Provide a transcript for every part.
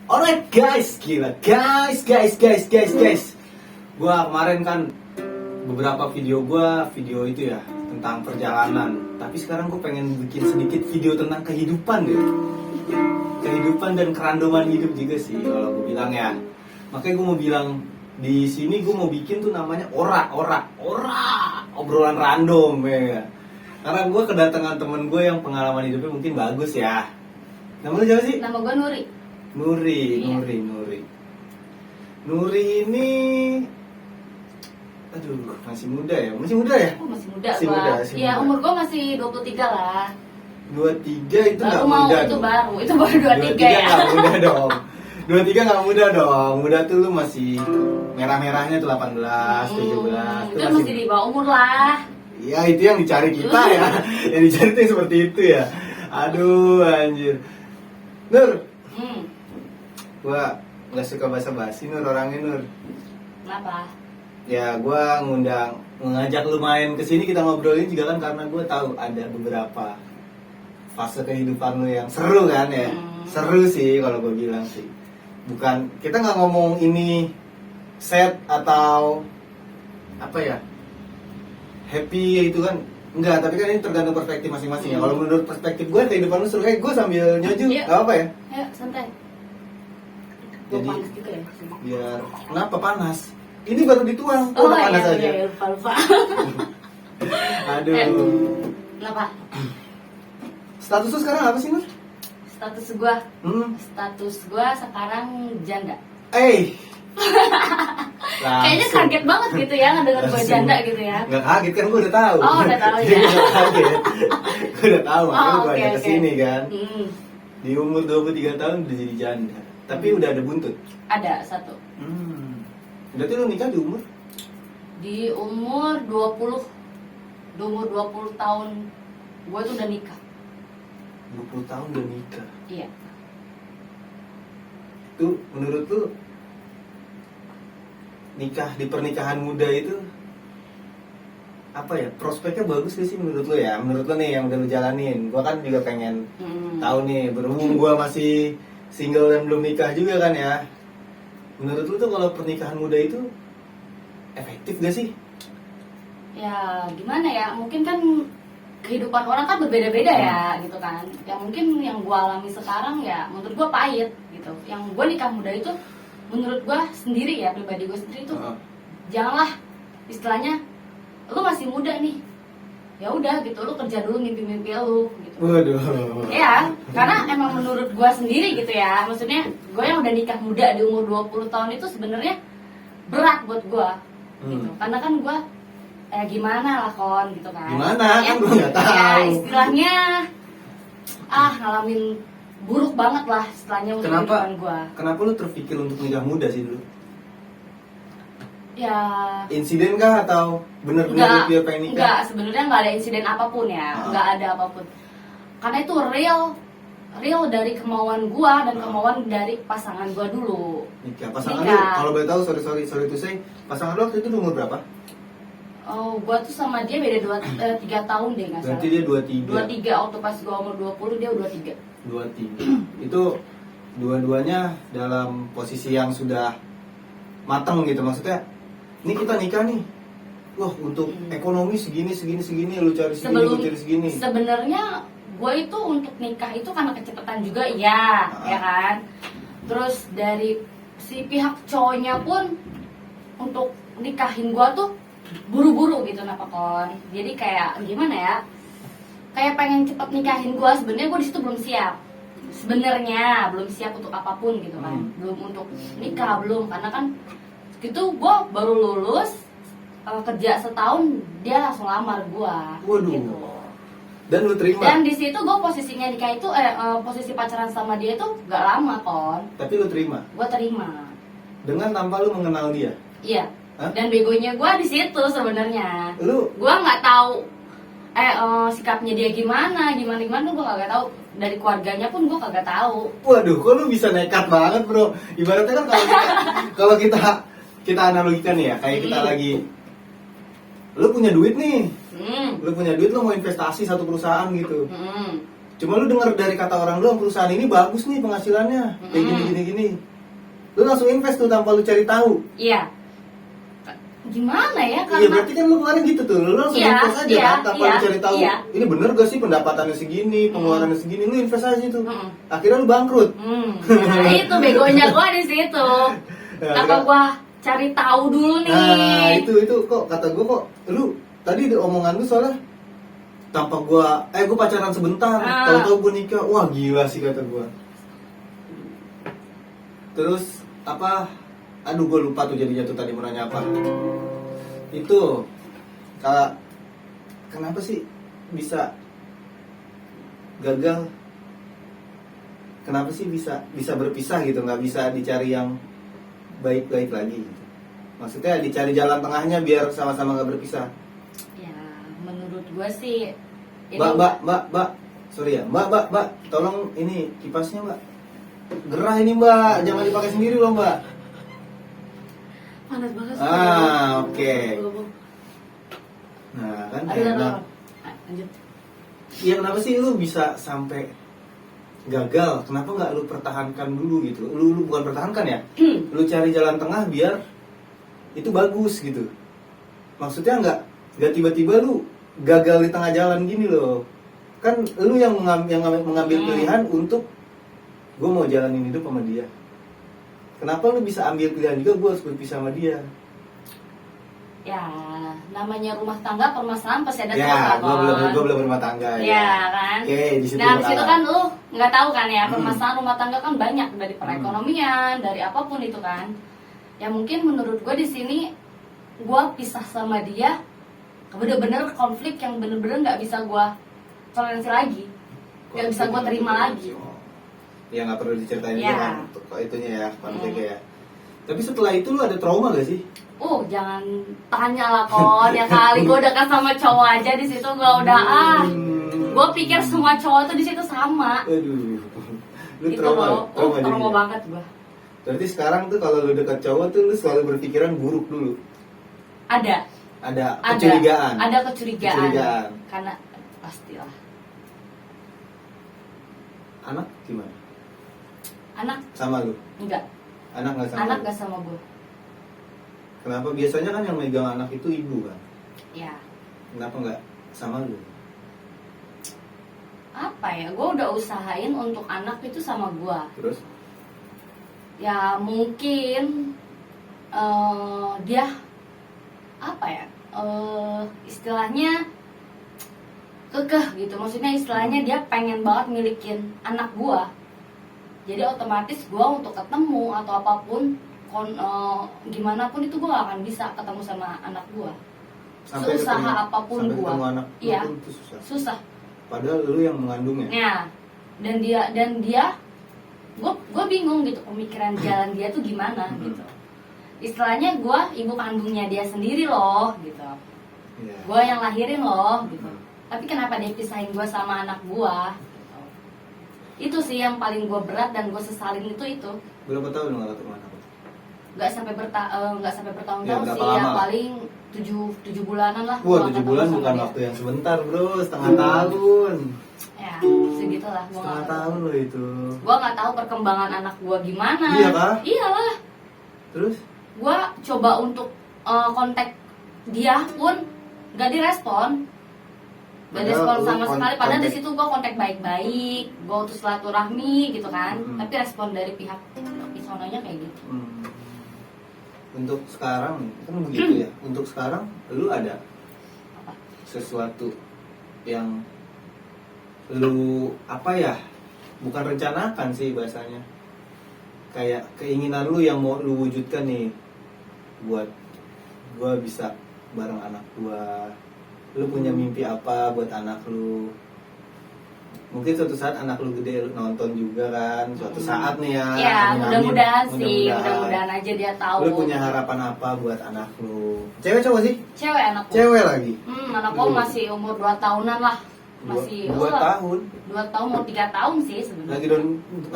Alright guys, gila guys. Gua kemarin kan beberapa video itu ya tentang perjalanan. Tapi sekarang gue pengen bikin sedikit video tentang kehidupan deh. Kehidupan dan kerandoman hidup juga sih kalau gue bilang ya. Makanya gue mau bilang di sini gue mau bikin tuh namanya ora obrolan random ya. Karena gue kedatangan temen gue yang pengalaman hidupnya mungkin bagus ya. Nama lu siapa sih? Nama gue Nuri. Nuri ini, aduh masih muda ya? Oh, masih muda gua. Iya, umur gue masih 23 lah. 23 itu nggak mau muda itu dong. baru 23 ya. Nggak muda dong. 23 nggak muda dong. Muda tuh lu masih merah-merahnya tuh 18, 17. Itu masih di bawah umur lah. Iya, itu yang dicari kita ya. Yang dicari tuh yang seperti itu ya. Aduh anjir. Nur, gua nggak suka basa-basi Nur, orangnya Nur. Kenapa? Ya gua ngajak lu main kesini, kita ngobrolin juga kan karena gua tahu ada beberapa fase kehidupan lu yang seru kan ya. Seru sih kalau gua bilang sih. Bukan, kita nggak ngomong ini sad atau apa ya, happy itu kan enggak, tapi kan ini tergantung perspektif masing-masing ya. Kalau menurut perspektif gue kehidupan lu seru. Gue sambil nyoju, Iya. nggak apa ya? Ayo santai. Jadi Panas juga ya. biar kenapa panas? Ini baru dituang, Oh udah panas aja. iya, lupa. Aduh. Kenapa? Status lu sekarang apa sih Nur? Status gua sekarang janda. Kayaknya kaget banget gitu ya ngedenger gue janda gitu ya. Nggak kaget kan, gue udah tahu. Oh, udah tahu ya. Nggak kaget. Gue udah tahu, makanya gue oke, ajak kesini kan. Di umur 23 tahun udah jadi janda. Tapi udah ada buntut. Ada satu. Berarti lu nikah di umur? Di umur 20. Di umur 20 tahun gue tuh udah nikah. 20 tahun udah nikah. Iya. Tuh menurut lu nikah di pernikahan muda itu apa ya, prospeknya bagus gak sih menurut lu ya? Menurut lu nih yang udah lu jalanin. Gua kan juga pengen tahu nih, berhubung gua masih single dan belum nikah juga kan ya. Menurut lu tuh kalau pernikahan muda itu efektif gak sih? Ya gimana ya, mungkin kan kehidupan orang kan berbeda-beda ya gitu kan. Yang mungkin yang gue alami sekarang ya menurut gue pahit gitu. Yang gue nikah muda itu menurut gue sendiri ya, pribadi gue sendiri tuh janganlah, istilahnya lu masih muda nih, ya udah gitu, lu kerja dulu mimpi-mimpi lu gitu. Waduh. Ya, karena emang menurut gue sendiri gitu ya, maksudnya gue yang udah nikah muda di umur 20 tahun itu sebenarnya berat buat gue gitu. Karena kan gue gimana lah kon gitu kan. Gimana? Ya, Kan gue nggak tahu. Ya istilahnya ngalamin buruk banget lah istilahnya untuk kehidupan gue. Kenapa lu terpikir untuk nikah muda sih dulu? Ya Insiden kah atau bener-bener dia pengen nikah? enggak, sebenarnya nggak ada insiden apapun ya, nggak ada apapun. Karena itu real dari kemauan gua dan kemauan dari pasangan gua dulu. Nikah. Pasangan lu, kalau boleh tahu, sorry to say, pasangan lu waktu itu umur berapa? Oh, gua tuh sama dia beda 3 tahun deh nggak salah. Berarti dia 23. 23 waktu pas gua umur 20 dia 23. 23. Itu dua-duanya dalam posisi yang sudah matang gitu, maksudnya ini kita nikah nih. Wah, untuk ekonomi segini lu cari segini, lu cari segini. Sebenarnya gue itu untuk nikah itu karena kecepatan juga ya kan. Terus dari si pihak cowoknya pun untuk nikahin gue tuh buru-buru gitu napakon. Jadi kayak gimana ya? Kayak pengen cepet nikahin gue. Sebenarnya gue di situ belum siap. Sebenarnya belum siap untuk apapun gitu kan. Belum untuk nikah belum, karena kan gitu gue baru lulus kerja setahun dia langsung lamar gue. Waduh. Gitu. Dan lu terima? Dan di situ gue posisinya nikah itu posisi pacaran sama dia itu gak lama kon. Tapi lu terima? Gue terima. Dengan tanpa lu mengenal dia? Iya. Hah? Dan begonya gue di situ sebenarnya. Lu? Gue nggak tahu sikapnya dia gimana tuh gue kagak tahu. Dari keluarganya pun gue kagak tahu. Waduh, kok lu bisa nekat banget bro? Ibaratnya kan kalau kita analogikan ya, kayak kita lagi, lu punya duit nih, lu punya duit, lu mau investasi satu perusahaan gitu. Cuma lu denger dari kata orang doang, perusahaan ini bagus nih penghasilannya, kayak gini. Lu langsung invest tuh tanpa lu cari tahu. Iya. Gimana ya? Iya, Karena berarti kan lu kemarin gitu tuh, lu langsung Iya, invest aja iya, kan, tanpa iya, lu cari tahu. iya. Ini bener gak sih pendapatannya segini, pengeluarannya segini, lu invest aja tuh. Mm-mm. Akhirnya lu bangkrut. Nah itu begonya gue di situ. Ya, Apa gue cari tahu dulu nih? Nah, itu kok kata gue kok lu tadi omongan lu soalnya tanpa gue pacaran sebentar, tahu-tahu gue nikah, wah gila sih kata gue. Terus apa? Aduh gue lupa tuh jadinya tuh tadi mau nanya apa. Itu kenapa sih bisa gagal? Kenapa sih bisa berpisah gitu, nggak bisa dicari yang baik-baik lagi gitu. Maksudnya dicari jalan tengahnya biar sama-sama nggak berpisah. Ya menurut gue sih ini Mbak, sorry ya, Mbak, tolong ini kipasnya Mbak. Gerah ini Mbak, jangan dipakai sendiri loh Mbak. panas banget. Oke. Nah kan Aduh, enak. lanjut. Iya kenapa sih lu bisa sampai gagal? Kenapa nggak lu pertahankan dulu gitu? Lu bukan pertahankan ya? Lu cari jalan tengah biar itu bagus gitu. Maksudnya nggak tiba-tiba lu gagal di tengah jalan gini loh. Kan lu yang mengambil pilihan untuk gue mau jalanin hidup sama dia. Kenapa lu bisa ambil pilihan juga gue harus berpisah sama dia? Ya namanya rumah tangga permasalahan pasti ada terus Ya, lah, gue belum rumah tangga ya kan. Oke, di situ Nah gua disitu kalah. kan lu nggak tahu kan ya permasalahan rumah tangga kan banyak dari perekonomian, dari apapun itu kan. Ya mungkin menurut gue di sini gue pisah sama dia bener-bener konflik yang bener-bener nggak bisa gue toleransi lagi, nggak bisa gue terima lagi. Ya nggak perlu diceritain Ya. juga kan kok itunya ya konfliknya ya. Tapi setelah itu lu ada trauma gak sih? Jangan tanya lah kon, ya kali gue dekat sama cowok aja di situ gue udah gue pikir semua cowok tuh di situ sama. Aduh, lu Itu trauma, loh, trauma trauma jadinya. banget gue. Berarti sekarang tuh kalau lu dekat cowok tuh lu selalu berpikiran buruk dulu. Ada Kecurigaan. ada kecurigaan. Kecurigaan. Karena pastilah Anak gimana? anak Sama lu? enggak, Anak nggak sama? anak lu? enggak sama gue. Kenapa biasanya kan yang megang anak itu ibu kan? Ya Kenapa nggak sama lu? apa ya, gue udah usahain untuk anak itu sama gue. Terus? Ya mungkin dia apa ya, istilahnya kekeh gitu, maksudnya istilahnya dia pengen banget milikin anak gua, jadi otomatis gua untuk ketemu atau apapun gimana pun itu gua gak akan bisa ketemu sama anak gua. Sampai Seusaha ketemu- apapun sampai gua. ketemu anak lu Iya. pun itu susah. Susah. Padahal lu yang mengandungnya. Ya, dan dia gua bingung gitu pemikiran jalan dia tuh gimana gitu. Istilahnya gua ibu kandungnya dia sendiri loh gitu. Iya. Gua yang lahirin loh gitu. Tapi kenapa dia pisahin gue sama anak gue gitu. Itu sih yang paling gue berat dan gue sesalin itu. Berapa tahun lu nggak ketemu anak lu? Nggak sampai bertahun-tahun Ya, sih berapa ya, lama? paling 7 bulanan lah. Wah, gua 7 ketemu bulan sama bukan dia. waktu yang sebentar, bro. Setengah tahun. Ya segitulah. Setengah tahun loh itu. Gue nggak tahu perkembangan anak gue gimana. Iya kah? Iyalah. Terus? Gue coba untuk kontak dia pun gak direspon. Gak Padahal respon lu sama sekali, padahal di kontak- situ gue kontak baik-baik, gue utus silaturahmi gitu kan, tapi respon dari pihak sononya kayak gitu. Untuk sekarang kan begitu ya. Untuk sekarang lu ada Apa? sesuatu yang lu apa ya? Bukan rencanakan sih bahasanya. Kayak keinginan lu yang mau lu wujudkan nih buat gua bisa bareng anak gua. Lu punya mimpi apa buat anak lu? Mungkin suatu saat anak lu gede lu nonton juga kan. Suatu saat nih ya. Ya amin-amin. mudah-mudahan sih, Mudah-mudahan. mudah-mudahan aja dia tahu. Lu punya harapan apa buat anak lu? Cewek cowok sih? Cewek anakku. Cewek lagi. Anakku masih umur 2 tahunan lah. masih 2 tahun. 2 tahun mau 3 tahun sih sebenarnya. Lagi don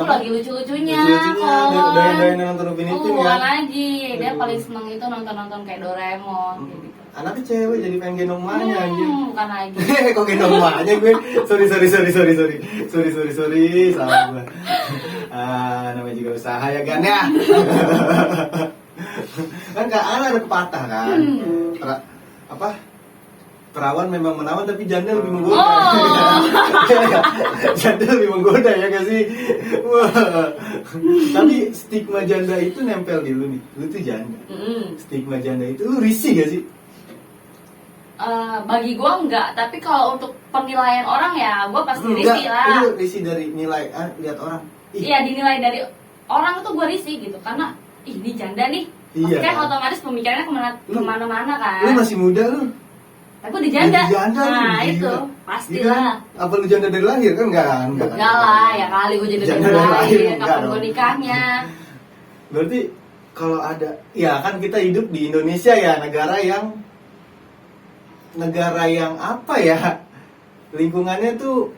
Lagi lucu-lucunya. doyan nonton Upin Ipin bukan ya. lagi. Dia Aduh. paling seneng itu nonton-nonton kayak Doraemon kayak gitu. Anaknya cewek jadi pengen gendong emaknya anjir. Bukan lagi. Kok gendong emaknya gue? Sorry. Salah gue. Namanya juga usaha ya kan ya. Kan Kak Ana ada pepatah kan. Perawan memang menawan tapi janda lebih menggoda. Janda lebih menggoda ya gak sih? Wah. Tapi stigma janda itu nempel di lu nih. Lu tuh janda. Stigma janda itu lu risih gak sih? Bagi gua enggak, tapi kalau untuk penilaian orang ya gua pasti risih lah. Lu risih dari nilai lihat orang. Iya, dinilai dari orang itu gua risih gitu karena ini janda nih. Pasti Iya, kan kan? otomatis pemikirannya kemana-mana kan. Lu masih muda lu. Tapi udah janda. Jadi janda lu, Nah, gila. itu Iya pastilah. kan? Apa lu janda dari lahir kan enggak? Enggak lah, ya kali gue jadi Janda dari dari lahir, lahir, enggak kapan dong. gue nikahnya. Berarti kalau ada, ya kan kita hidup di Indonesia ya, negara yang apa ya, lingkungannya tuh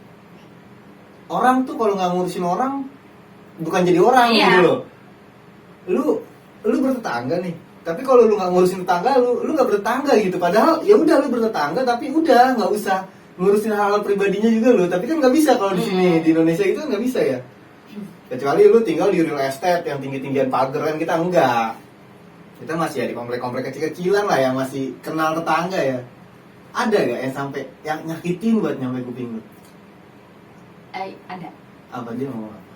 orang tuh kalau nggak ngurusin orang bukan jadi orang Iya. gitu loh. Lu bertetangga nih, tapi kalau lu nggak ngurusin tetangga lu nggak bertetangga gitu. Padahal ya udah lu bertetangga tapi udah nggak usah ngurusin hal-hal pribadinya juga lo. Tapi kan nggak bisa kalau di sini di Indonesia itu nggak bisa ya. Kecuali lu tinggal di real estate yang tinggi-tinggian pagar kan, kita enggak. Kita masih ya di komplek-komplek kecil-kecilan lah yang masih kenal tetangga ya. Ada gak yang sampai yang nyakitin buat nyampe kuping lu? Ada. Apa dia ngomong apa?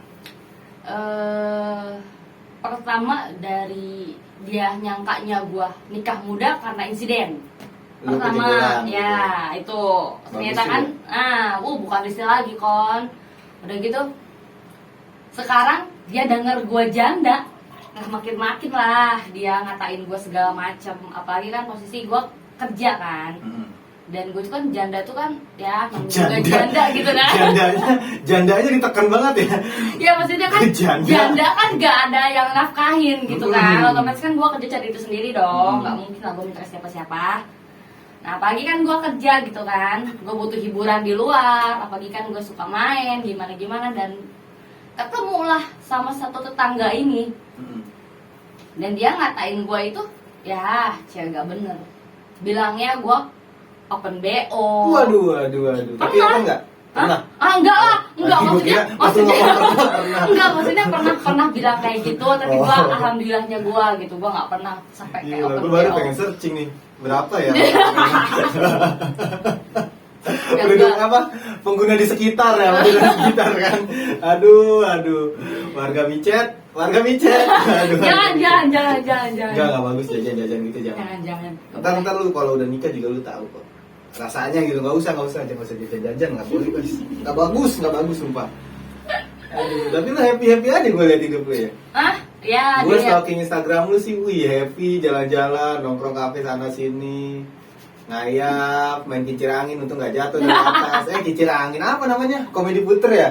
Pertama dari dia nyangkanya gua nikah muda karena insiden. Lu Pertama, ketinggalan, ya itu ternyata Bagus kan, juga. bukan istri lagi kon. Udah gitu, sekarang dia denger gua janda, makin lah dia ngatain gua segala macem. Apalagi kan posisi gua kerja kan. Dan gue tuh kan janda tuh kan ya juga janda gitu kan. Jandanya ditekan banget ya. Ya maksudnya kan janda kan gak ada yang nafkahin gitu kan. Otomatis kan gue kerja cari itu sendiri dong. Gak mungkin lah gue minta siapa-siapa. Nah apalagi kan gue kerja gitu kan, gue butuh hiburan di luar. Apalagi kan gue suka main gimana-gimana. Dan ketemulah sama satu tetangga ini. Dan dia ngatain gue itu ya cewek gak bener. Bilangnya gue open BO. Waduh. Tapi apa enggak? Pernah? Enggak lah. Enggak, Enggak, maksudnya pernah bilang kayak gitu, tapi gua alhamdulillahnya gua gitu, gua enggak pernah sampai kayak open Gue baru BO. pengen searching nih. Berapa ya? Ya, Penduduk enggak. apa? Pengguna di sekitar ya, pengguna di sekitar kan. Aduh. Warga micet. Aduh. Jangan. Enggak bagus jajan gitu jangan. Jangan. Ntar lu kalau udah nikah juga lu tahu kok. Rasanya gitu, nggak usah jajan, nggak boleh guys. Nggak bagus sumpah. Aduh, tapi lu happy aja gue liat hidup lu ya. Ya, Gue dia stalking Instagram lu sih, wih happy, jalan-jalan, nongkrong kafe sana sini, ngayap, main kincir angin, untung nggak jatuh dari atas. Kincir angin apa namanya? Komedi puter ya?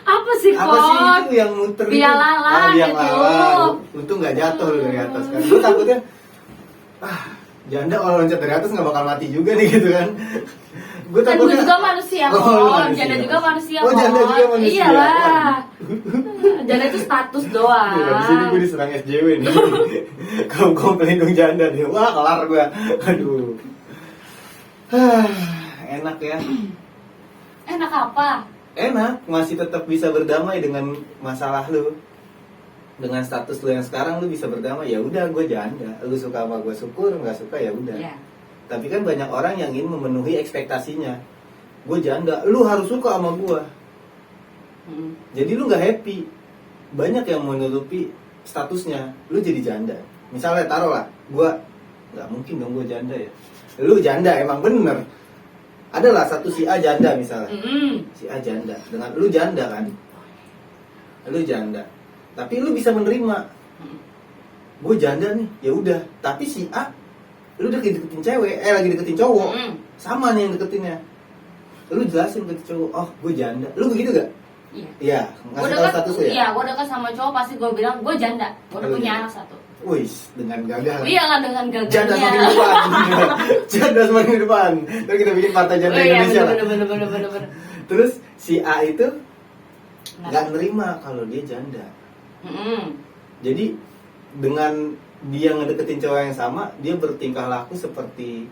apa sih Apa sih kok? itu yang muter? Biang lala Biang gitu. lala. Untung nggak jatuh lu dari atas kan. Lu takutnya, janda kalau loncat dari atas nggak bakal mati juga nih gitu kan. Gue Kan gue takutnya. juga manusia Oh, lu kok, manusia. janda juga manusia Oh, kok. janda juga manusia. Iyalah. Janda itu status doang. Di sini gue diserang SJW nih. Kaum pelindung janda nih. Wah, kelar gue. Aduh. Enak ya. Enak apa? Enak, masih tetap bisa berdamai dengan masalah lu. Dengan status lu yang sekarang lu bisa berdamai. Ya udah, gue janda. Lu suka sama gue syukur, nggak suka ya udah. Ya. Tapi kan banyak orang yang ingin memenuhi ekspektasinya. Gue janda, lu harus suka sama gue. Jadi lu nggak happy. Banyak yang menutupi statusnya. Lu jadi janda. Misalnya taruh lah, gue nggak mungkin dong gue janda ya. Lu janda emang bener. Adalah satu si A janda misalnya. Si A janda. Dengan lu janda kan. Lu janda. Tapi lu bisa menerima. Gue janda nih, ya udah. Tapi si A, lu udah deketin cewek, lagi deketin cowok. Sama nih yang deketinnya. Lu jelasin ke cowok, oh gue janda. Lu begitu gak? Iya. Iya, ngasih tau status lu ya? Iya, gue dekat sama cowok pasti gue bilang gue janda. Gue udah punya anak satu. Wih, dengan gagah. Iya lah dengan Janda semakin gagahnya. depan. Janda semakin depan. Terus kita bikin partai janda Oh iya, Indonesia lah. bener. Terus si A itu Nah. nggak nerima kalau dia janda. Mm-mm. Jadi dengan dia ngedeketin cowok yang sama, dia bertingkah laku seperti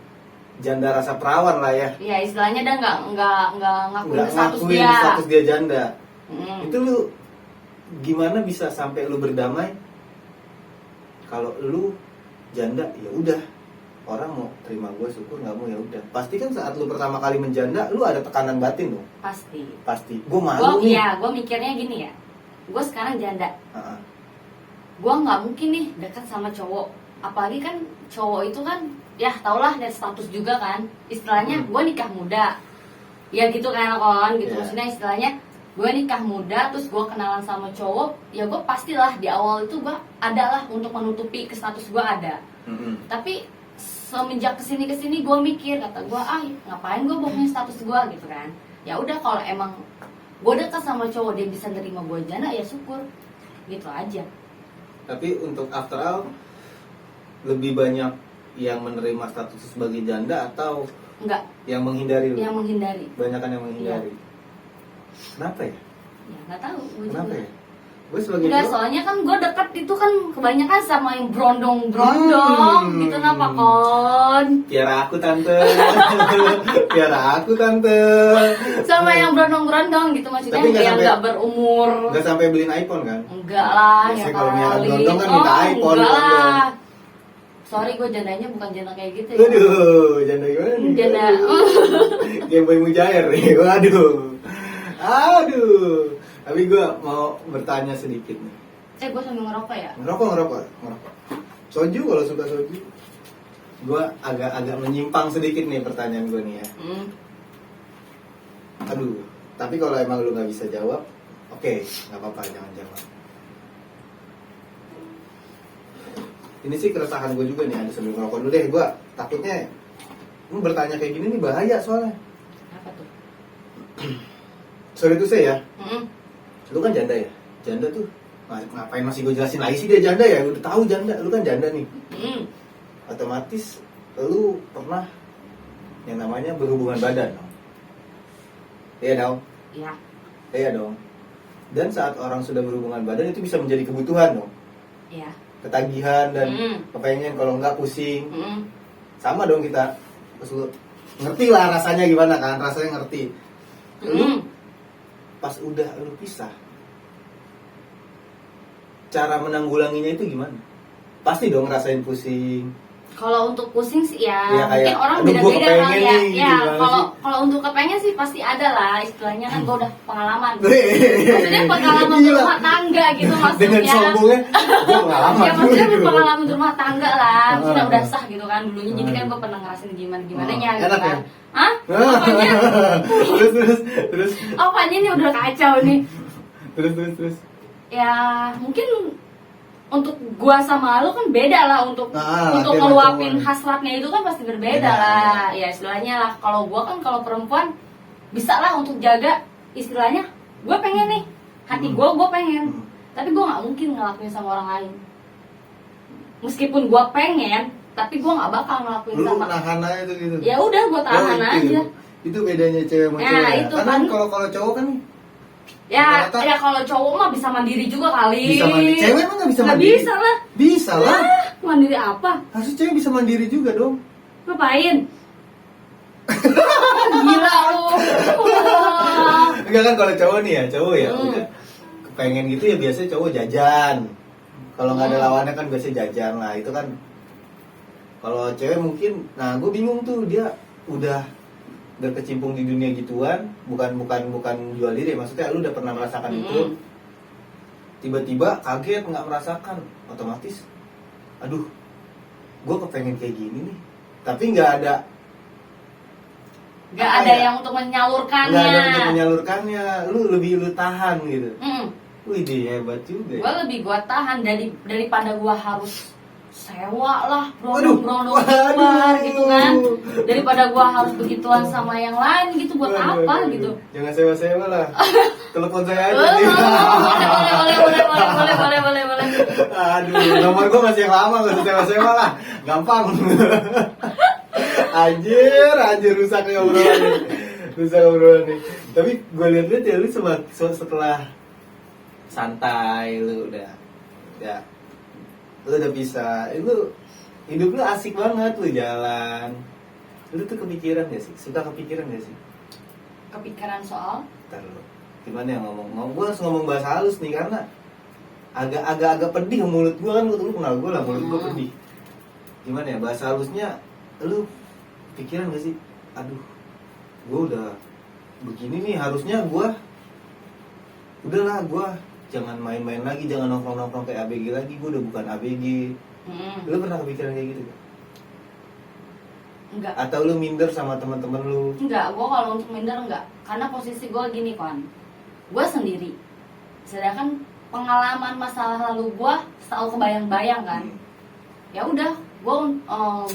janda rasa perawan lah ya. Ya istilahnya dia nggak ngakuin Nggak status ngakuin dia. status dia janda. Mm. Itu lu gimana bisa sampai lu berdamai kalau lu janda? Ya udah, orang mau terima gue syukur, nggak mau ya udah. Pasti kan saat lu pertama kali menjanda, lu ada tekanan batin dong. Pasti. Gue malu nih. Iya, gue mikirnya gini ya. Gue sekarang janda. Uh-uh. Gue nggak mungkin nih dekat sama cowok. Apalagi kan cowok itu kan, ya tau lah dari status juga kan. Istilahnya gue nikah muda. Ya gitu kan gitu. Yeah. Maksudnya istilahnya gue nikah muda, terus gue kenalan sama cowok. Ya gue pastilah di awal itu gue ada lah untuk menutupi ke status gue ada. Mm-mm. Tapi semenjak kesini gue mikir, kata gue ngapain gue bohongin status gue gitu kan. Ya udah kalau emang gue dekat sama cowok dia bisa nerima gue janda, ya syukur gitu aja. Tapi untuk after all, lebih banyak yang menerima status sebagai janda atau Enggak, yang menghindari lu? yang menghindari. Banyakan yang menghindari. Kenapa ya? Ya nggak tahu gue Kenapa juga. ya? Gue sebagai Enggak, cowok, soalnya kan gue dekat itu kan kebanyakan sama yang brondong gitu. Kenapa kon? Piara aku tante. Piara aku tante. Sama yang brondong gitu, maksudnya Tapi nggak yang sampai- nggak berumur. Gak sampai beliin iPhone kan? Enggak lah, ya Biasanya kalau miara kali. brondong kan minta iPhone, enggak brondong. lah. Sorry, gue jandanya bukan janda kayak gitu ya. Waduh, janda gimana nih? Janda. Game Boy Mujair nih. Waduh. Aduh. Tapi gue mau bertanya sedikit nih. Gue sambil ngerokok ya. Ngerokok. Soju, kalau suka soju. Gue agak menyimpang sedikit nih pertanyaan gue nih ya. Aduh, tapi kalau emang lu nggak bisa jawab, oke, nggak apa-apa, jangan jawab. Ini sih keresahan gue juga nih, ada sambil ngerokok dulu deh. Gue takutnya bertanya kayak gini nih bahaya soalnya. Apa tuh? Sorry tuh saya ya, Mm-mm. lu kan janda ya. Janda tuh ngapain masih gue jelasin lagi sih dia janda ya? Udah tahu janda, lu kan janda nih. Mm-mm. Otomatis lu pernah yang namanya berhubungan badan dong. Iya dong. Ya. Iya dong. Dan saat orang sudah berhubungan badan itu bisa menjadi kebutuhan dong. Ya. Ketagihan dan Mm. kepengen, kalau enggak pusing. Mm-mm. Sama dong kita. Terus lu ngerti lah rasanya gimana kan? Rasanya ngerti. Lu Mm. pas udah lu pisah, cara menanggulanginya itu gimana? Pasti dong ngerasain pusing. Kalau untuk pusing sih ya, Ya, kayak, mungkin orang aduh, gua beda-beda kepengen kali ya. nih, gitu, Ya, gimana kalau untuk kepengen sih pasti ada lah. Istilahnya kan gue udah pengalaman. Maksudnya Maksudnya pengalaman rumah tangga gitu maksudnya. Dengan sombongnya, gue pengalaman. Ya maksudnya Gitu. pengalaman rumah tangga lah. Maksudnya Ah. udah sah gitu kan dulunya. Jadi kan gue pernah ngerasain gimana nya gitu Enak kan. ya? Hah? Apanya? terus Apanya nih udah kacau nih. terus Ya mungkin untuk gua sama lu kan beda lah untuk Nah, untuk laki sama ngeluapin cowok. hasratnya itu kan pasti berbeda Beda, lah. Ya istilahnya lah kalau gua kan kalau perempuan bisa lah untuk jaga istilahnya gua pengen nih hati gua pengen. Tapi gua nggak mungkin ngelakuin sama orang lain. Meskipun gua pengen, tapi gua nggak bakal ngelakuin lu sama. nahan aja tuh gitu. Ya udah gua tahan aja. Itu bedanya cewek sama Nah, cowok ya. itu Karena kan. kalau cowok kan Ya, rata-rata- ya kalau cowok mah bisa mandiri juga kali. bisa mandiri. Cewek emang nggak bisa Nggak mandiri? bisa lah. Bisa lah. Mandiri apa? Harusnya cewek bisa mandiri juga dong. Ngapain? Gila lu. Wah. Enggak kan kalau cowok nih ya, cowok ya Hmm. udah kepengen gitu ya biasanya cowok jajan. Kalau nggak ada Hmm. lawannya kan biasanya jajan lah, itu kan. Kalau cewek mungkin, nah gue bingung tuh dia udah berkecimpung di dunia gituan, bukan jual diri, maksudnya lu udah pernah merasakan itu, tiba-tiba kaget nggak merasakan, otomatis, aduh, gue kepengen kayak gini nih, tapi nggak ada Gak apa ada ya? yang untuk menyalurkannya. nggak ada untuk menyalurkannya, lu tahan gitu. Wih, dia hebat juga. Gue lebih gua tahan daripada gua harus sewa lah, Waduh, brondong waduh. keluar gitu kan. Daripada gua harus begituan sama yang lain gitu buat Waduh, apa waduh. gitu. Jangan sewa-sewa lah. Telepon saya aja. Boleh, nih. boleh. Aduh, nomor gue masih yang lama, gak usah sewa lah, gampang. Anjir, rusak nih obrolan nih. Tapi gue lihat-lihat ya lu setelah santai lu udah bisa, itu hidup lu asik banget, lu jalan. Lu tuh kepikiran gak sih? Suka kepikiran gak sih? Kepikiran soal? Ntar lu, gimana ya ngomong? Gue harus ngomong bahasa halus nih karena agak pedih mulut gue kan, lu kenal gue lah, mulut gue pedih. Gimana ya bahasa halusnya? Lu pikiran gak sih? Aduh, gue udah begini nih, harusnya gue jangan main-main lagi, jangan nongkrong-nongkrong kayak ABG lagi, gue udah bukan ABG. Lu pernah kepikiran kayak gitu gak? Enggak. Atau lu minder sama teman-teman lu? Enggak, gue kalau untuk minder enggak. Karena posisi gue gini kan, gue sendiri. Sedangkan pengalaman masalah lalu gue selalu kebayang-bayang kan. Ya udah,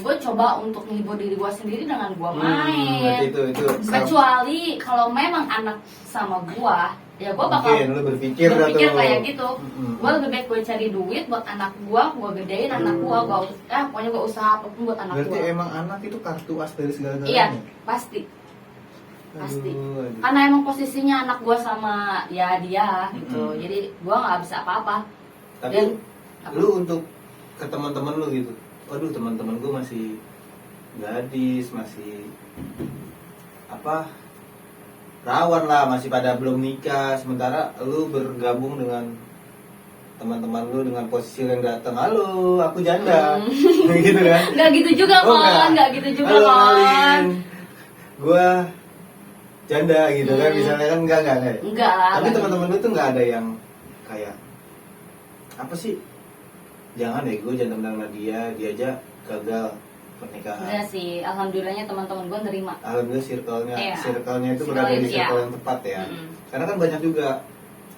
gue coba untuk menghibur diri gue sendiri dengan gue main. Itu Kecuali kalau memang anak sama gue, ya gue bakal lu berpikir kayak gitu. Gue lebih baik gue cari duit buat anak gue gedein anak gue pokoknya gue usaha apapun buat anak gue. Berarti emang anak itu kartu as dari segala-galanya? Iya, pasti. Aduh. Karena emang posisinya anak gue sama ya dia gitu. Jadi gue nggak bisa apa-apa. Tapi lu untuk ke teman-teman lu gitu, waduh teman-teman gue masih gadis, masih rawan lah, masih pada belum nikah, sementara lu bergabung dengan teman-teman lu dengan posisi yang datang, halo aku janda. Gitu kan? Nggak gitu juga kan, nggak gitu juga kan. Gue janda gitu kan, misalnya kan enggak lah. Tapi teman-teman lu tuh nggak ada yang kayak apa sih, jangan deh gue jangan sama dia aja gagal pernikahan. Enggak sih, alhamdulillahnya teman-teman gue nerima. Alhamdulillah circle-nya itu berada di circle yang tepat ya. Karena kan banyak juga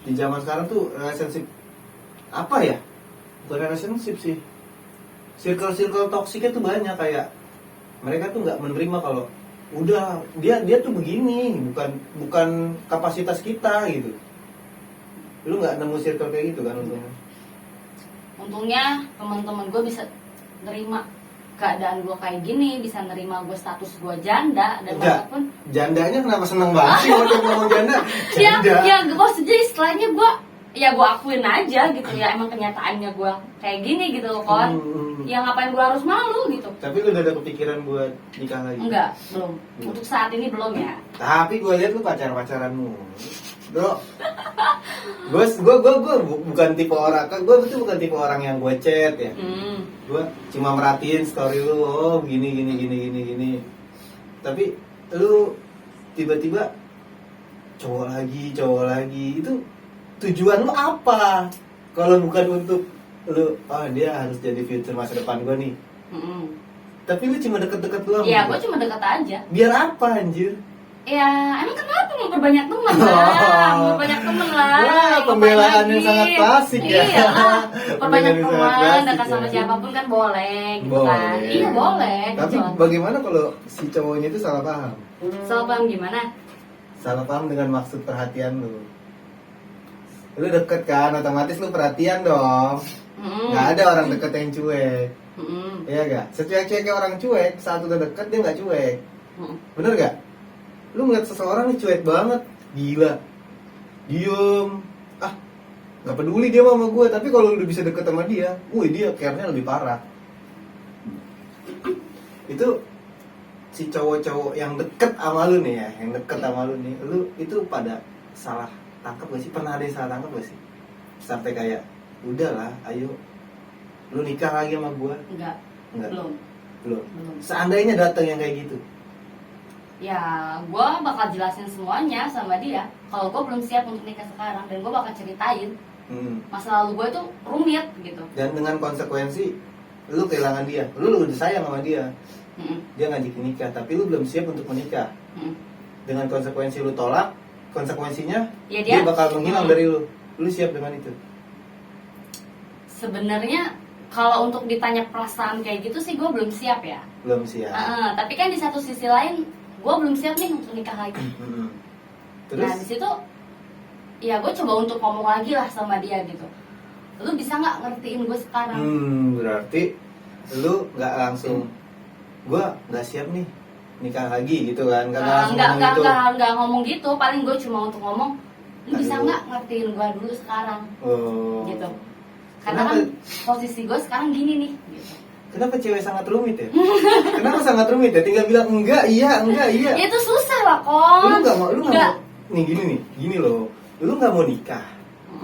di zaman sekarang tuh relationship apa ya, bukan relationship sih, circle toksiknya tuh banyak, kayak mereka tuh nggak menerima kalau udah dia tuh begini, bukan kapasitas kita gitu. Lu nggak nemu circle kayak gitu kan untungnya teman-teman gue bisa nerima keadaan gue kayak gini, bisa nerima gue status gue janda, dan walaupun jandanya kenapa seneng banget sih waktu ngomong janda? Ya maksudnya istilahnya gue akuin aja gitu ya, emang kenyataannya gue kayak gini gitu kan. Ya ngapain gue harus malu gitu. Tapi lu udah ada kepikiran buat nikah lagi? Belum. Untuk saat ini belum ya. Tapi gue lihat lu pacaranmu. Bro, gue bukan tipe orang, gue tuh bukan tipe orang yang gue chat ya. Gue cuma merhatiin story lu, oh gini. Tapi lu tiba-tiba cowok lagi, itu tujuan lu apa? Kalau bukan untuk lu, dia harus jadi future masa depan gue nih. Tapi lu cuma deket-deket doang. Iya, gue cuma deket aja. Biar apa anjir? Ya, emang kenapa memperbanyak teman lah? Memperbanyak teman lah. Wah, pembelaan yang sangat klasik ya. Iya, perbanyak teman, dekat sama siapapun kan boleh gitu kan. Iya, boleh. Tapi bagaimana kalau si cowoknya itu salah paham? Salah paham gimana? Salah paham dengan maksud perhatian lu. Lu deket kan, otomatis lu perhatian dong. Nggak ada orang deket yang cuek. Iya gak? Secuek-cueknya orang cuek, saat udah deket dia nggak cuek. Bener gak? Lu ngeliat seseorang nih cuek banget, gila, diem, nggak peduli dia sama gue. Tapi kalau lu bisa deket sama dia, dia care-nya lebih parah. Itu si cowok-cowok yang deket sama lu nih ya, lu itu pada salah tangkap gak sih? Pernah ada yang salah tangkap gak sih? Sampai kayak, udahlah, ayo, lu nikah lagi sama gue? Enggak. Belum. Seandainya datang yang kayak gitu, ya gue bakal jelasin semuanya sama dia kalau gue belum siap untuk nikah sekarang, dan gue bakal ceritain masa lalu gue itu rumit gitu. Dan dengan konsekuensi lu kehilangan dia, lu udah sayang sama dia, dia ngajakin nikah tapi lu belum siap untuk menikah. Dengan konsekuensi lu tolak, konsekuensinya ya dia bakal menghilang dari lu siap dengan itu? Sebenarnya kalau untuk ditanya perasaan kayak gitu sih gue belum siap ya. Belum siap. Tapi kan di satu sisi lain gue belum siap nih untuk nikah lagi. Terus? Nah di situ ya gue coba untuk ngomong lagi lah sama dia gitu. lu bisa nggak ngertiin gue sekarang? Berarti lu nggak langsung, gue nggak siap nih nikah lagi gitu kan? Nggak ngomong gitu. Paling gue cuma untuk ngomong, lu bisa Aduh. nggak ngertiin gue dulu sekarang? Oh. Gitu. Karena kan posisi gue sekarang gini nih. Gitu. Kenapa cewek sangat rumit ya? Kenapa sangat rumit ya? Tinggal bilang enggak, iya, enggak, iya. Ya itu susah lah, Kon. Lu nggak mau, lu nggak Nggak. mau. Nih gini loh. Lu nggak mau nikah.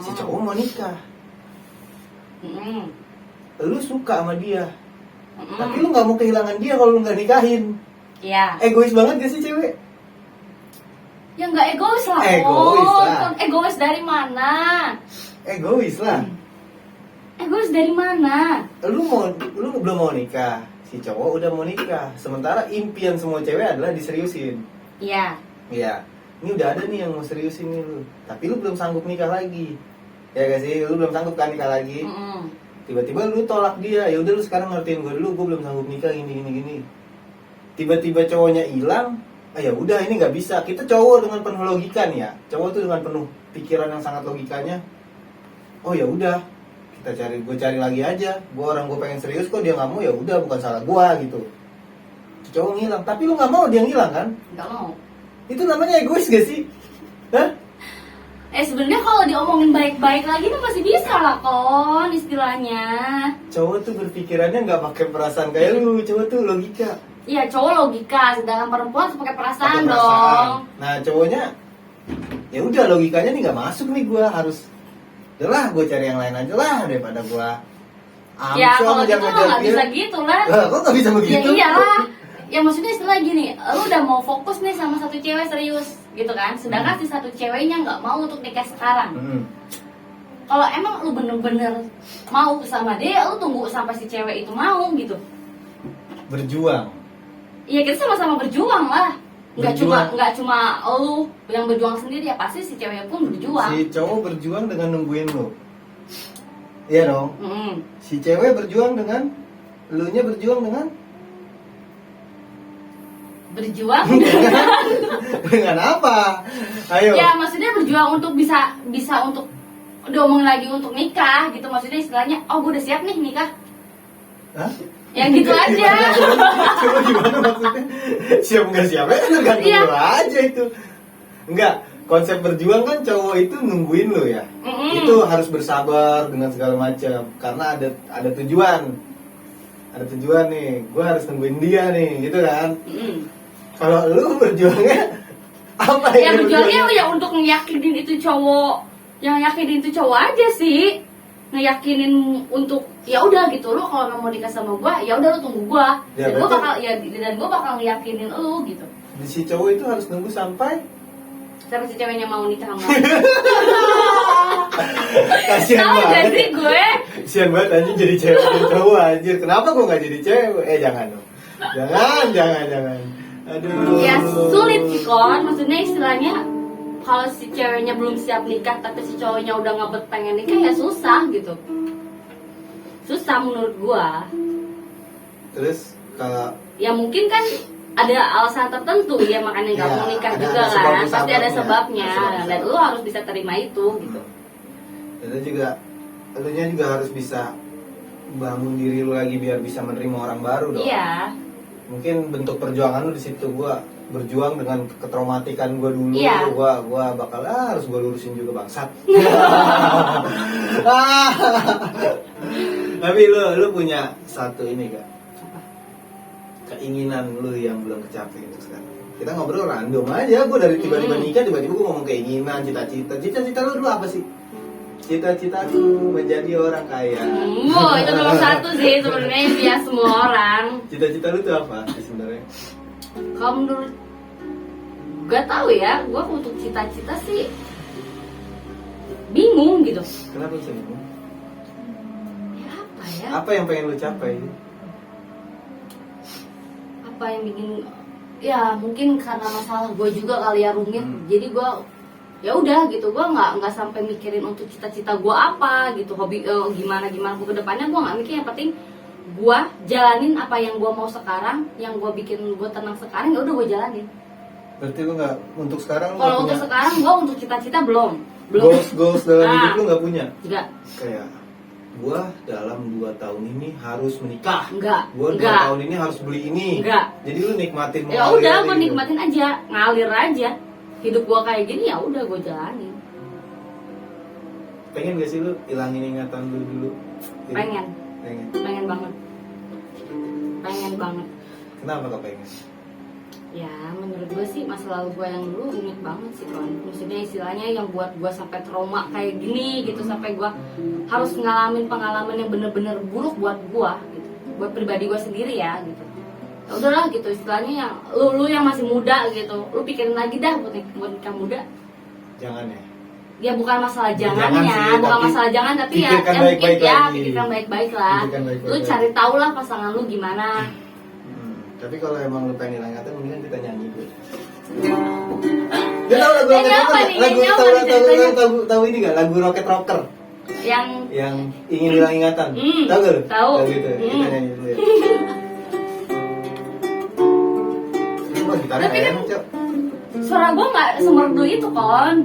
Si cowok mau nikah. Mm-mm. Lu suka sama dia. Mm-mm. Tapi lu nggak mau kehilangan dia kalau lu nggak nikahin. Iya. Egois banget gak sih cewek? Ya nggak egois lah, Egois Kon. lah. Egois dari mana? Egois lah. Egois dari mana? Lu belum mau nikah. Si cowok udah mau nikah. Sementara impian semua cewek adalah diseriusin. Iya. Iya. Ini udah ada nih yang mau seriusin nih lu. Tapi lu belum sanggup nikah lagi. Ya gak sih? Lu belum sanggup kan nikah lagi. Mm-mm. Tiba-tiba lu tolak dia. Ya udah lu sekarang ngertiin gue dulu, gue belum sanggup nikah gini. Tiba-tiba cowoknya hilang. Ya udah ini nggak bisa. Kita cowok dengan penuh logika nih ya. Cowok tuh dengan penuh pikiran yang sangat logikanya. Oh ya udah, gue cari lagi aja. Gue pengen serius kok dia nggak mau, ya udah bukan salah gue gitu. Cowok ngilang, tapi lu nggak mau dia ngilang kan? Nggak mau. Itu namanya egois gak sih? Hah? Sebenarnya kalau diomongin baik-baik lagi tuh masih bisa lah, Kon, istilahnya. Cowok tuh berpikirannya nggak pakai perasaan kayak lu. Cowok tuh logika. Iya, cowok logika, sedangkan perempuan harus pakai perasaan, Pakai dong. Nah cowoknya, ya udah logikanya nih nggak masuk nih, gue harus, udahlah gue cari yang lain aja lah daripada gue. Ya kalau gitu lo nggak bisa gitu lah. Kok nggak bisa Ya begitu? iyalah. Ya maksudnya istilah gini, lu udah mau fokus nih sama satu cewek serius, gitu kan? Sedangkan si satu ceweknya nggak mau untuk nikah sekarang. Kalau emang lu bener-bener mau sama dia, lu tunggu sampai si cewek itu mau gitu. Berjuang. Iya, kita sama-sama berjuang lah. Berjuang. Nggak cuma lu yang berjuang sendiri, ya pasti si cewek pun berjuang. Si cowok berjuang dengan nungguin lu. Iya dong. Mm-mm. Si cewek berjuang dengan, lu nya berjuang dengan Berjuang. dengan apa? Ayo. Ya maksudnya berjuang untuk bisa untuk diomongin lagi untuk nikah gitu. Maksudnya istilahnya, oh gue udah siap nih nikah. Hah? Ya gitu aja. Coba gimana maksudnya? Siap nggak siapnya kan tergantung Iya. lu aja itu. Enggak, konsep berjuang kan cowok itu nungguin lo ya. Mm-mm. Itu harus bersabar dengan segala macam karena ada tujuan. Ada tujuan nih, gue harus nungguin dia nih, gitu kan. Mm-mm. Kalau lu berjuangnya apa Ya yang berjuangnya ya untuk ngeyakinin itu cowok, yang yakinin itu cowok aja sih, ngeyakinin untuk ya udah gitu, lu kalau nggak mau nikah sama gua ya udah lu tunggu gua, Ya, dan gua berarti- bakal ngeyakinin lu gitu. Si cowok itu harus nunggu sampai Sampai si ceweknya mau nikah sama. kasihan Tahu gak banget. sih gue? Kasihan banget anjing jadi cewek dan cowok anjir. Kenapa gua nggak jadi cewek? Jangan dong. Jangan. Aduh. Ya sulit sih Kon, maksudnya istilahnya kalau si ceweknya belum siap nikah tapi si cowoknya udah ngebet pengen nikah ya susah gitu. Susah menurut gua. Terus kalau Ya mungkin kan ada alasan tertentu ya makanya nggak Ya, mau nikah ada juga sebab kan, pasti ada musababnya. sebabnya Ada sebab dan musabab. lu harus bisa terima itu gitu. lu juga harus bisa bangun diri lu lagi biar bisa menerima orang baru dong. Iya. Mungkin bentuk perjuangan lu di situ. Gua berjuang dengan ketraumatikan gua dulu. Iya. Gua bakal harus gua lurusin juga bangsat. Tapi lu punya satu ini gak? Keinginan lu yang belum kecapai untuk sekarang. Kita ngobrol random aja. Gua dari tiba-tiba nikah, tiba-tiba gua ngomong keinginan, cita-cita lu dulu apa sih? Cita-citaku menjadi orang kaya. Itu nomor satu sih sebenarnya impian semua orang. Cita-cita lu tuh apa sih sebenarnya? Kalau menurut gak tahu ya, gua untuk cita-cita sih bingung gitu. Kenapa bisa bingung? Ya apa ya? Apa yang pengen lu capai? Apa yang bikin ya mungkin karena masalah gue juga kali ya rumit. Jadi gue ya udah gitu, gue nggak sampai mikirin untuk cita-cita gue apa gitu, hobi gimana gue kedepannya. Gue nggak mikir, yang penting gue jalanin apa yang gue mau sekarang, yang gue bikin gue tenang sekarang, ya udah gue jalanin. Berarti lu nggak untuk sekarang lu Kalau nggak untuk punya sekarang gue untuk cita-cita belum goals dalam Ah. hidup lu nggak punya? juga. Kayak gua dalam 2 tahun ini harus menikah. Enggak. Gua 2 Enggak. tahun ini harus beli ini. Enggak. Jadi lu nikmatin Ya mengalir udah, aja gue gitu. nikmatin aja, ngalir aja. Hidup gua kayak gini ya udah gue jalanin. Pengen gak sih lu hilangin ingatan lu dulu? Jadi, Pengen, pengen. banget. Pengen banget. Kenapa kau pengen? Ya menurut gue sih masa lalu gue yang dulu unik banget sih kan. Maksudnya istilahnya yang buat gue sampai trauma kayak gini gitu, sampai gue harus ngalamin pengalaman yang bener-bener buruk buat gue gitu, buat pribadi gue sendiri ya gitu. Ya udahlah gitu, istilahnya yang lu yang masih muda gitu, lu pikirin lagi dah buat nikah muda. Jangan ya. Ya bukan masalah Jangan jangannya, sih, bukan tapi masalah jangan, tapi ya pikirkan yang baik-baik mungkin ya lagi. pikirkan baik-baik lah. Pikirkan baik-baik Lu lagi. cari tahu lah pasangan lu gimana. Tapi kalau emang lu pengen hilang ingatan, mendingan kita nyanyi dulu. Dia tahu lagu Nyanyi Rocket apa Rocker? nih? Lagu Nyanyi apa tahu nih ceritanya? tahu ini nggak? Lagu Rocket Rocker Yang ingin hilang ingatan. Tahu gak lu? Tahu. Lagu itu. Kita nyanyi dulu ya. Wah, gitarnya Tapi kan- enak, Cok. suara gue nggak semerdu itu kon.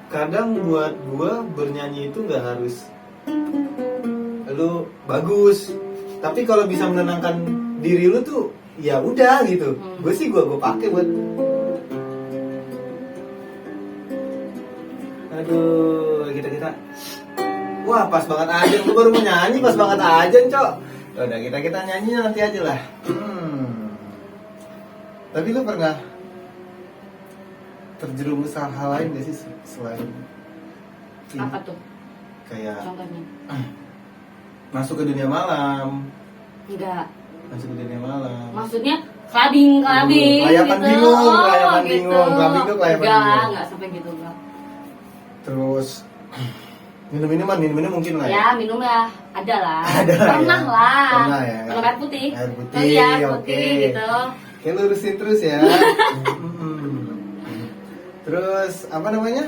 Kadang buat gua bernyanyi itu nggak harus lu bagus, tapi kalau bisa menenangkan diri lu tuh ya udah gitu. Gue sih gue pakai buat aduh kita wah pas banget aja, gue baru mau nyanyi pas banget aja, Cok. Ya udah kita nyanyi nanti aja lah. Tapi lu pernah terjerumus hal lain gak sih selain ini? Apa tuh Kayak contohnya? masuk ke dunia malam, Enggak. masuk ke dunia malam. Maksudnya clubbing Kelayapan gitu. bingung, Oh, kelayapan gitu. bingung. Clubbing tuh kelayapan Enggak, bingung. enggak sampai gitu enggak. Terus minum mungkin lah ya. Ya minum ya ada lah. Ada Pernah ya. lah. Pernah ya. Minum air putih. Air putih, Oh iya, air oke. putih gitu. Kayak lurusin terus ya. Terus apa namanya?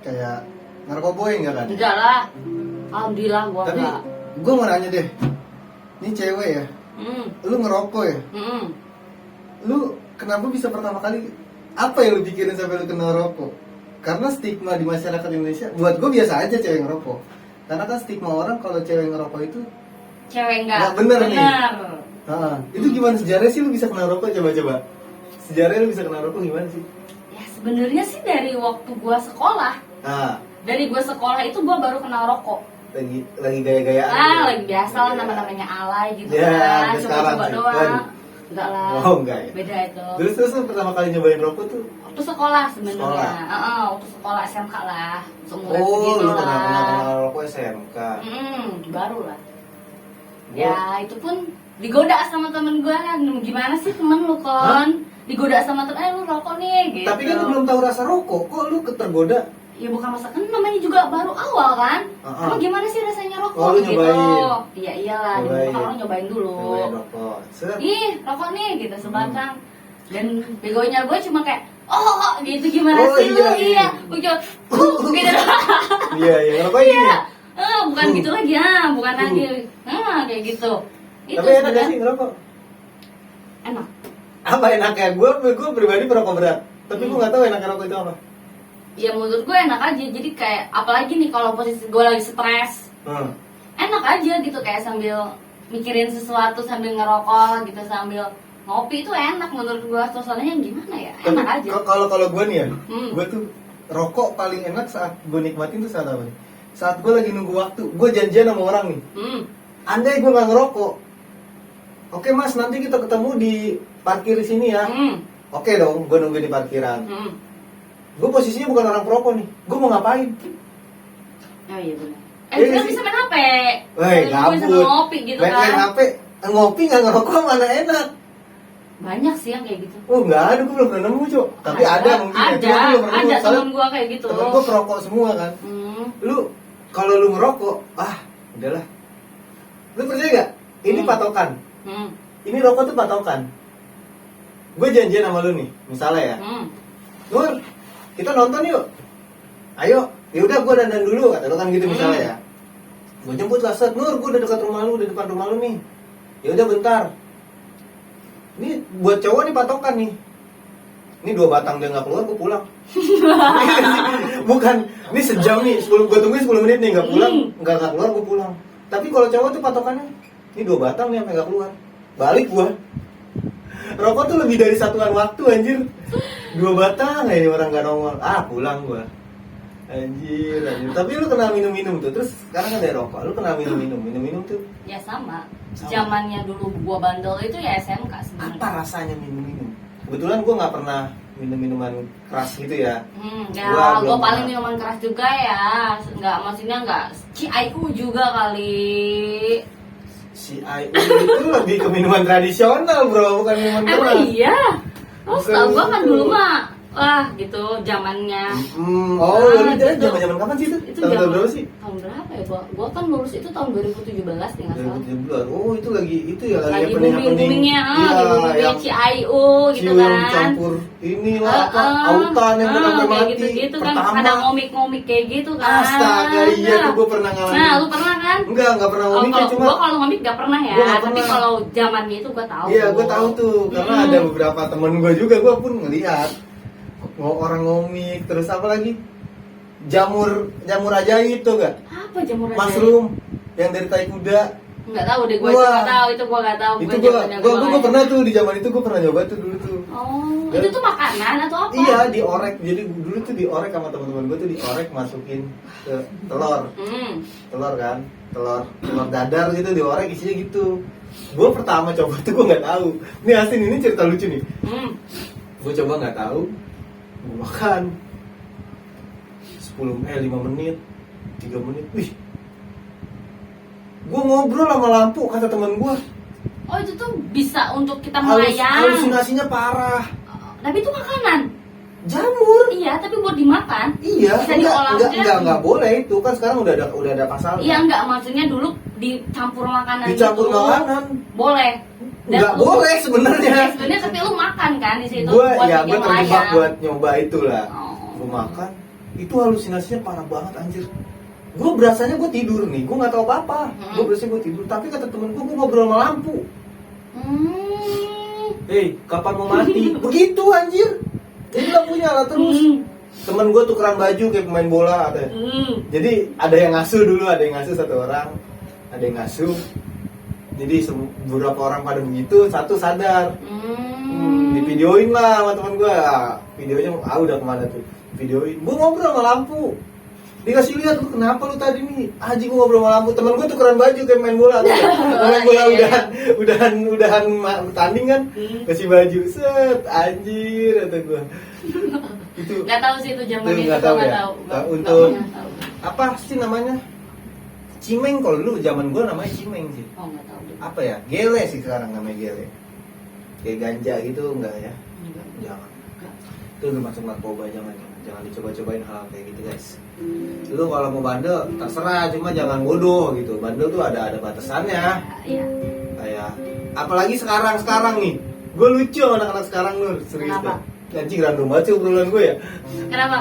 Kayak narkoboy enggak kan? Enggak lah. Alhamdulillah gua Tapi enggak. gue mau nanya deh. Ini cewek ya. Lu ngerokok ya? Lu kenapa bisa pertama kali apa yang lu pikirin sampai lu kena rokok? Karena stigma di masyarakat Indonesia, buat gue biasa aja cewek ngerokok. Karena kan stigma orang kalau cewek ngerokok itu Cewek enggak. nggak bener nih. Itu gimana sejarahnya sih lu bisa kena rokok, coba-coba. Sejarahnya lu bisa kena rokok gimana sih? Ya sebenarnya sih dari waktu gua sekolah. Nah, Dari gua sekolah itu gua baru kenal rokok. lagi gaya-gayaan. Lagi biasa lah nama-namanya alay gitu Ya, kan. sampai sekarang Coba-coba sih. doang. Waduh. Enggak lah. Oh, enggak ya? Beda itu. Terus lu pertama kali nyobain rokok tuh? Waktu sekolah sebenarnya. Sekolah. Waktu sekolah SMK lah. Seumuran Oh, segitu lu lah. kenal rokok SMK. Baru lah. Ya, itu pun digoda sama temen gue kan. Gimana sih temen lu kon? Digoda sama temen, lu rokok nih gitu. Tapi kan lu belum tahu rasa rokok, kok lu tergoda? Ya bukan masa kan namanya juga baru awal kan. Emang gimana sih rasanya rokok Oh, lu gitu. nyobain. Iya iyalah, Nyobain. dulu kan orang nyobain dulu. Nyobain rokok. Set. Ih, rokok nih gitu sebatang. Dan begonya gue cuma kayak oh gitu gimana Oh, sih lu? iya, Iya, iya. gue coba gitu. Iya, iya, ngerokok ini ya? Bukan gitu lagi ya, bukan lagi. Kayak gitu. Itu Tapi enak gak sebenarnya sih ngerokok? enak. Apa enaknya? Gue pribadi perokok berat. Tapi gue gak tahu enaknya rokok itu apa. Ya menurut gue enak aja. Jadi kayak apalagi nih kalau posisi gue lagi stres, enak aja gitu kayak sambil mikirin sesuatu sambil ngerokok gitu sambil ngopi itu enak menurut gue. Suasananya gimana ya? Tapi Enak aja. kalau gue nih ya, Hmm. gue tuh rokok paling enak saat gue nikmatin tuh saat apa nih? Saat gue lagi nunggu waktu. Gue janjian sama orang nih. Andai gue gak ngerokok, oke mas, nanti kita ketemu di parkir di sini ya. Oke dong, gue nunggu di parkiran. Gue posisinya bukan orang perokok nih. Gue mau ngapain? Oh iya benar. Iya Kita sih. bisa main HP. Weh, Bisa gabut. ngopi gitu Main kan. HP, ngopi gak ngerokok mana enak? Banyak sih yang kayak gitu. Oh nggak ada, gue belum pernah nemu Cok. Tapi ada mungkin. ya. Cuma gue belum pernah nemu. Ada Soalnya temen gue kayak gitu. temen gue perokok semua kan. Lu kalau lu ngerokok, udahlah. Lu percaya gak? Ini patokan. Ini rokok tuh patokan. Gue janjian sama lu nih, misalnya ya. Nur, kita nonton yuk. Ayo, yaudah gue dandan dulu kata lu kan gitu misalnya ya. Gue jemput lah, set, Nur, gue udah dekat rumah lu, di depan rumah lu nih. Yaudah bentar. Ini buat cowok nih patokan nih. Ini 2 batang dia nggak keluar, gue pulang. Bukan, ini sejam nih, gue tungguin 10 menit nih nggak pulang, nggak keluar gue pulang. Tapi kalau cowok tuh patokannya, ini 2 batang nih sampai nggak keluar. Balik gua. Rokok tuh lebih dari satuan waktu anjir. 2 batang ini orang nggak nongol. Pulang gua. Anjir. Tapi lu kenal minum-minum tuh. Terus sekarang kan ada rokok. Lu kenal minum-minum tuh. Ya sama. Zamannya dulu gua bandel itu ya SMK sebenarnya. Apa rasanya minum-minum? Kebetulan gua nggak pernah minum-minuman keras gitu ya. Ya, belum gua paling pernah. minuman keras juga ya. Maksudnya nggak CIU juga kali. Si IU itu lebih ke minuman tradisional bro, bukan minuman keras. Emang iya? Oh, Bukan setahu gua kan gitu. dulu mah, wah gitu zamannya. Lu gitu. zaman kapan sih itu? Itu Tahun zaman berapa sih? tahun berapa ya? Gua kan lulus itu tahun 2017 nih nggak salah. 2017. Oh itu lagi itu ya Lagi happening. boomingnya, yang CIU gitu cium kan. campur inilah apa autan yang benar kayak mati. gitu-gitu kan. Pertama. Ada ngomik-ngomik kayak gitu kan. Astaga, iya tuh gue pernah ngalamin. Nah, lu pernah kan? Enggak pernah Oh, ngomik kalau cuma gua kalau ngomik gak pernah ya. Gua nggak Tapi pernah. kalau zamannya itu gua tahu. iya, gue tahu tuh karena ada beberapa temen gue juga, gue pun ngeliat orang ngomik. Terus apa lagi? Jamur ajaib tuh gak? Apa jamur ajaib? Mushroom yang dari tai kuda. Nggak tahu deh, gua Wah. nggak tahu itu, gua nggak tahu. Itu Bukan gue zamannya gua ya. pernah tuh di zaman itu gue pernah nyoba tuh dulu tuh. Oh, itu tuh makanan atau apa? Iya, diorek. Jadi dulu tuh diorek sama teman-teman gue tuh diorek, masukin ke telur kan, telur dadar gitu diorek, isinya gitu. Gue pertama coba tuh gue nggak tahu. Ini asin, ini cerita lucu nih. Gue coba nggak tahu, gue makan 5 menit, 3 menit, wih. Gue ngobrol sama lampu, kata teman gue. Oh, itu tuh bisa untuk kita melayang. Halusinasinya parah. Tapi itu makanan. Jamur. Iya, tapi buat dimakan. Iya, Bisa diolah enggak boleh itu kan sekarang udah ada pasal. Iya, enggak, maksudnya dulu dicampur makanan Dicampur gitu. makanan. Boleh. Enggak boleh sebenarnya. Ya, sebenarnya tapi lu makan kan di situ Gue buat bikin terjebak melayang. buat nyoba itulah. Oh. Gue makan, itu halusinasinya parah banget anjir. Gue berasanya gue tidur nih, gue nggak tahu apa-apa. Gue berasanya gue tidur, tapi kata temen gue ngobrol sama lampu. Hei, kapan mau mati? Begitu anjir. Jadi lampunya nyala terus. Temen gue tukeran baju kayak pemain bola ada. Jadi ada yang ngasuh dulu, ada yang ngasuh satu orang, ada yang ngasuh. Jadi beberapa orang pada begitu, satu sadar. Divideoin lah sama temen gue. Videonya udah kemana tuh? Videoin. Gue ngobrol sama lampu. Dikasih lihat, lu kenapa lu tadi nih? Gue ngobrol sama lampu. Temen gue tukeran baju kayak main bola. Main bola udahan bertanding kan. Kasih baju, set, anjir kata gue. Itu Nggak tahu sih itu zamannya itu, nggak tahu nggak ya. tahu. Untuk Nggak tahu. apa sih namanya? Cimeng, kalau dulu zaman gue namanya cimeng sih. Oh, nggak tahu deh. Apa ya? Gele sih sekarang namanya gele. Kayak ganja gitu enggak ya? Enggak. Jangan. Itu udah masuk narkoba, jangan dicoba-cobain hal kayak gitu guys. Lu kalau mau bandel terserah, cuma jangan bodoh gitu. Bandel tuh ada batasannya. Iya. Kayak apalagi sekarang nih. Gue lucu sama anak-anak sekarang lu, serius Kenapa? dah. Anjing random banget sih obrolan gue ya. Kenapa?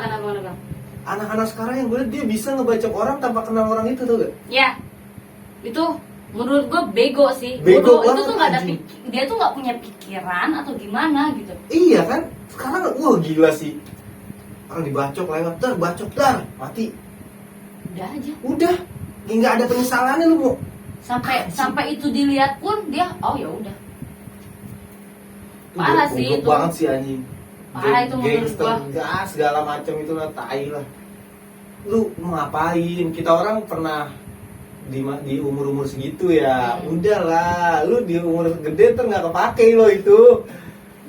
Anak-anak sekarang yang gue liat dia bisa ngebacok orang tanpa kenal orang itu tuh gak? Ya, itu menurut gue bego sih. Bego Bodoh. Itu banget, tuh nggak ada anjing. dia tuh nggak punya pikiran atau gimana gitu. Iya kan? Sekarang wah gila sih. Orang dibacok lewat, bacok mati. Udah aja. Udah, nggak ada penyesalannya lu mau. Sampai itu dilihat pun dia, oh ya udah. Itu Parah goblok sih itu. banget sih anjing. Parah itu menurut Gangster, gua. gas, segala macam itu lah, tai lah. Lu mau ngapain? Kita orang pernah di umur segitu ya. Udahlah, lu di umur gede ntar nggak kepake lo itu.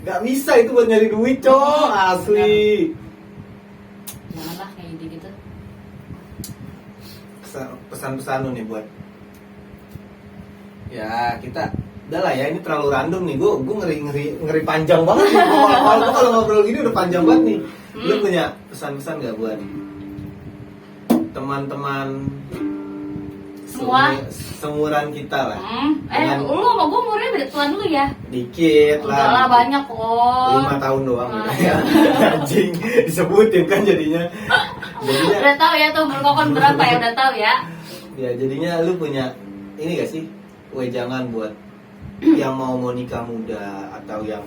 Nggak bisa itu buat nyari duit, cok, asli. Janganlah kayak gitu. Pesan-pesan lu nih buat ya kita udah lah ya, ini terlalu random nih. Gue ngeri panjang banget nih. Kalau ngobrol gini udah panjang banget nih. Lu punya pesan-pesan gak buat teman-teman Semua? seumuran kita lah? Dengan- Lu sama gue umurnya beda tuan dulu ya. Dikit Udah lah banyak kok. 5 tahun doang Ah, bedanya. Anjing disebutin kan jadinya. Udah tahu ya tuh umur kokon berapa ya, udah tahu ya. Ya jadinya lu punya ini gak sih wejangan buat yang mau nikah muda atau yang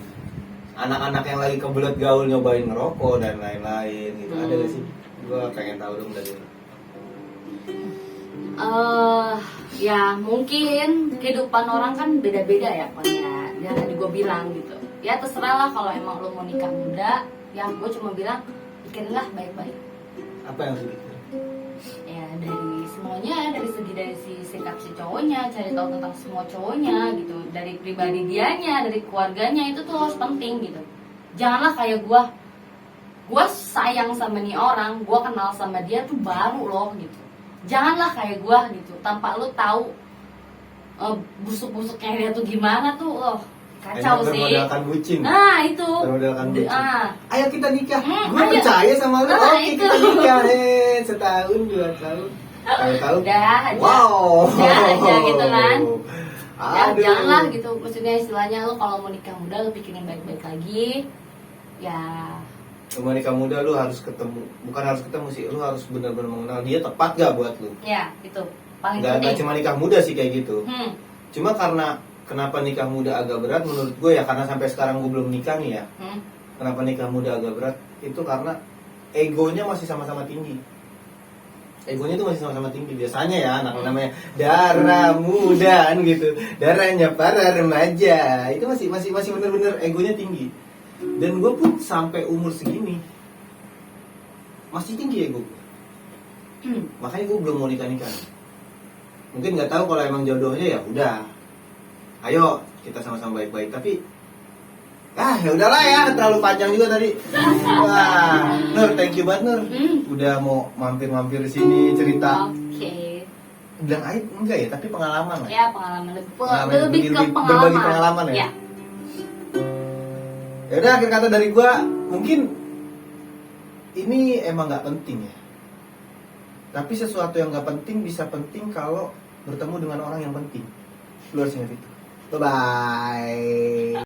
anak-anak yang lagi kebelet gaul nyobain ngerokok dan lain-lain gitu, ada gak sih? Gua pengen tahu dong dari lu. Ya mungkin kehidupan orang kan beda-beda ya Kon ya. Ya tadi gue bilang gitu. Ya terserah lah kalau emang lo mau nikah muda. Ya gue cuma bilang pikirinlah baik-baik. Apa yang harus dipikirin? Ya dari semuanya, dari sikap si cowoknya, cari tahu tentang semua cowoknya gitu. Dari pribadi dianya, dari keluarganya itu tuh harus penting gitu. Janganlah kayak gue sayang sama nih orang, gue kenal sama dia tuh baru loh gitu. Janganlah kayak gue gitu, tanpa lu tahu busuk-busuknya dia tuh gimana tuh, kacau Hanya sih. bermodalkan bucin. Nah itu. Bermodalkan bucin. Ah. Ayo kita nikah. Gue Ayo. percaya sama lu. Nah, Oke itu. kita nikah. Setahun 2 tahun. Tahu. Udah aja. Wow. Udah aja gitu kan. Ya, Aduh. janganlah gitu, maksudnya istilahnya lu kalau mau nikah muda lu pikirin baik-baik lagi. Ya. Sama nikah muda lu harus ketemu, bukan harus ketemu sih, lu harus benar-benar mengenal dia tepat gak buat lu. Ya, itu paling Gak penting. cuma nikah muda sih kayak gitu. Hmm. Cuma karena kenapa nikah muda agak berat menurut gue ya, karena sampai sekarang gue belum nikah nih ya. Hmm. Kenapa nikah muda agak berat? Itu karena egonya masih sama-sama tinggi. Egonya tuh masih sama-sama tinggi. Biasanya ya anak namanya darah muda kan gitu. Darahnya para remaja. Itu masih bener-bener egonya tinggi. Dan gue pun sampai umur segini masih tinggi ego. Makanya gue belum mau nikah. Mungkin nggak tahu kalau emang jodohnya ya udah. Ayo kita sama-sama baik-baik. Tapi ya udahlah ya, terlalu panjang juga tadi. Wah, Nur, thank you banget Nur. Udah mau mampir-mampir di sini cerita. Oke. Bilang aib enggak ya, tapi pengalaman lah. Ya, pengalaman lebih ke Berbagi pengalaman. pengalaman ya. Ya. Ya udah, akhir kata dari gua, mungkin ini emang nggak penting ya. Tapi sesuatu yang nggak penting bisa penting kalau bertemu dengan orang yang penting. Lu harus ingat itu. Bye bye.